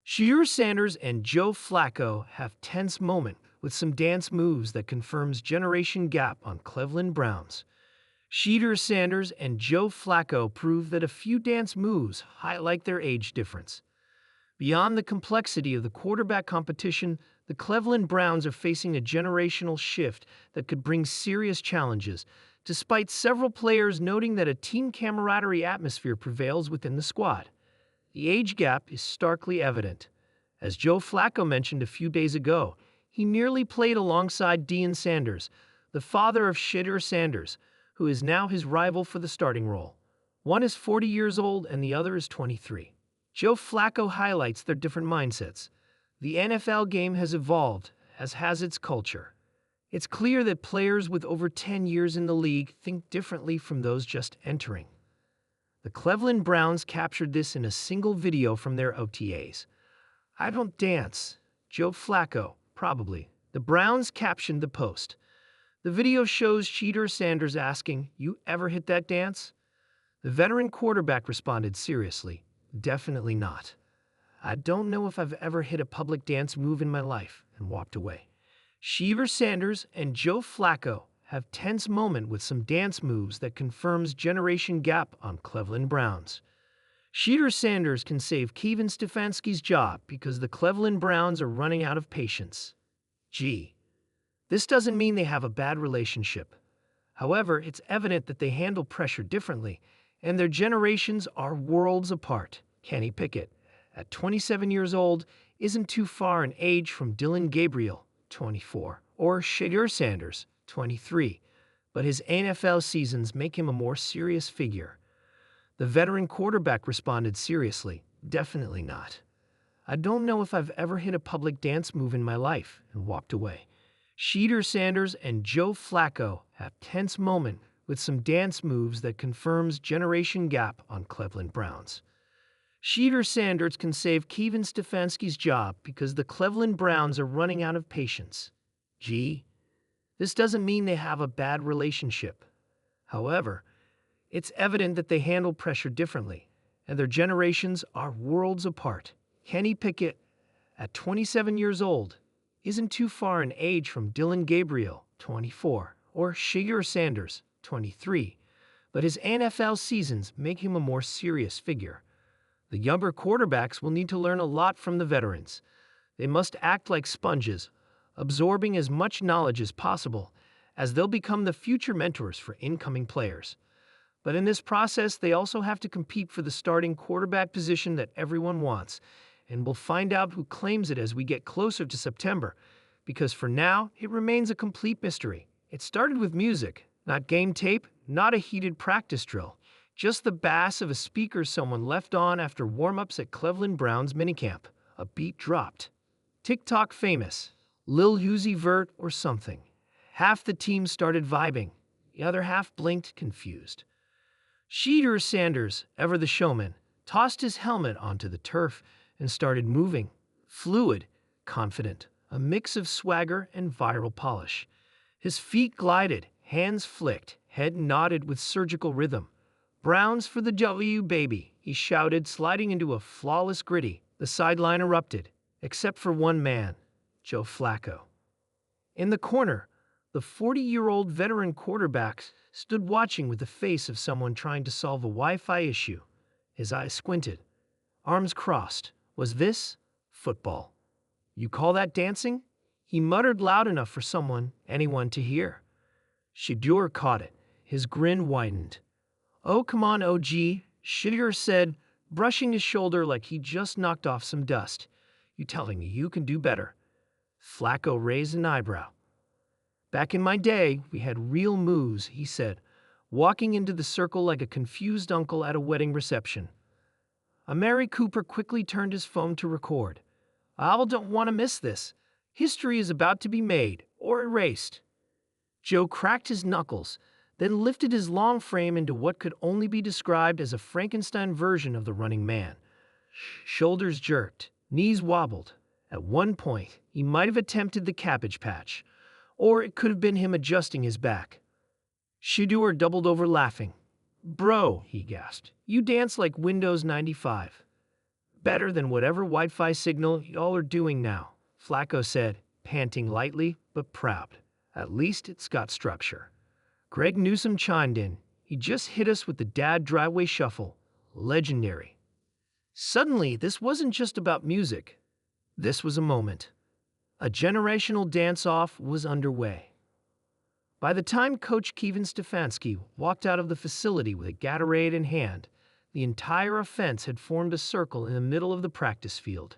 Shedeur Sanders and Joe Flacco have tense moment with some dance moves that confirms generation gap on Cleveland Browns. Shedeur Sanders and Joe Flacco prove that a few dance moves highlight their age difference. Beyond the complexity of the quarterback competition, the Cleveland Browns are facing a generational shift that could bring serious challenges, despite several players noting that a team camaraderie atmosphere prevails within the squad. The age gap is starkly evident. As Joe Flacco mentioned a few days ago, he nearly played alongside Deion Sanders, the father of Shedeur Sanders, who is now his rival for the starting role. One is 40 years old and the other is 23. Joe Flacco highlights their different mindsets. The NFL game has evolved, as has its culture. It's clear that players with over 10 years in the league think differently from those just entering. The Cleveland Browns captured this in a single video from their OTAs. "I don't dance." Joe Flacco, probably. The Browns captioned the post. The video shows Shedeur Sanders asking, "You ever hit that dance?" The veteran quarterback responded seriously, "Definitely not. I don't know if I've ever hit a public dance move in my life," and walked away. Shedeur Sanders and Joe Flacco have tense moment with some dance moves that confirms generation gap on Cleveland Browns. Shedeur Sanders can save Kevin Stefanski's job because the Cleveland Browns are running out of patience. This doesn't mean they have a bad relationship. However, it's evident that they handle pressure differently, and their generations are worlds apart. Kenny Pickett, at 27 years old, isn't too far in age from Dillon Gabriel, 24, or Shedeur Sanders, 23, but his NFL seasons make him a more serious figure. The veteran quarterback responded seriously, "Definitely not. I don't know if I've ever hit a public dance move in my life," and walked away. Shedeur Sanders and Joe Flacco have tense moment with some dance moves that confirms generation gap on Cleveland Browns. Shedeur Sanders can save Kevin Stefanski's job because the Cleveland Browns are running out of patience. This doesn't mean they have a bad relationship. However, it's evident that they handle pressure differently, and their generations are worlds apart. Kenny Pickett, at 27 years old, isn't too far in age from Dillon Gabriel, 24, or Shedeur Sanders, 23, but his NFL seasons make him a more serious figure. The younger quarterbacks will need to learn a lot from the veterans. They must act like sponges, absorbing as much knowledge as possible, as they'll become the future mentors for incoming players. But in this process, they also have to compete for the starting quarterback position that everyone wants, and we'll find out who claims it as we get closer to September, because for now, it remains a complete mystery. It started with music, not game tape, not a heated practice drill, just the bass of a speaker someone left on after warm-ups at Cleveland Browns minicamp. A beat dropped. TikTok famous, Lil Uzi Vert or something. Half the team started vibing, the other half blinked confused. Shedeur Sanders, ever the showman, tossed his helmet onto the turf and started moving, fluid, confident, a mix of swagger and viral polish. His feet glided, hands flicked, head nodded with surgical rhythm. "Browns for the W, baby," he shouted, sliding into a flawless gritty. The sideline erupted, except for one man, Joe Flacco. In the corner, the 40-year-old veteran quarterback stood watching with the face of someone trying to solve a Wi-Fi issue. His eyes squinted, arms crossed. Was this football? "You call that dancing?" he muttered loud enough for anyone to hear. Shedeur caught it. His grin widened. "Oh, come on, OG," Shedeur said, brushing his shoulder like he just knocked off some dust. "You telling me you can do better?" Flacco raised an eyebrow. "Back in my day, we had real moves," he said, walking into the circle like a confused uncle at a wedding reception. Amari Cooper quickly turned his phone to record. "I don't want to miss this. History is about to be made, or erased." Joe cracked his knuckles, then lifted his long frame into what could only be described as a Frankenstein version of the running man. Shoulders jerked, knees wobbled. At one point, he might have attempted the cabbage patch, or it could have been him adjusting his back. Shedeur doubled over laughing. "Bro," he gasped, "you dance like Windows 95. Better than whatever Wi-Fi signal y'all are doing now, Flacco said, panting lightly but proud. At least it's got structure. Greg Newsom chimed in. He just hit us with the dad driveway shuffle. Legendary. Suddenly, this wasn't just about music. This was a moment. A generational dance-off was underway. By the time Coach Kevin Stefanski walked out of the facility with a Gatorade in hand, the entire offense had formed a circle in the middle of the practice field.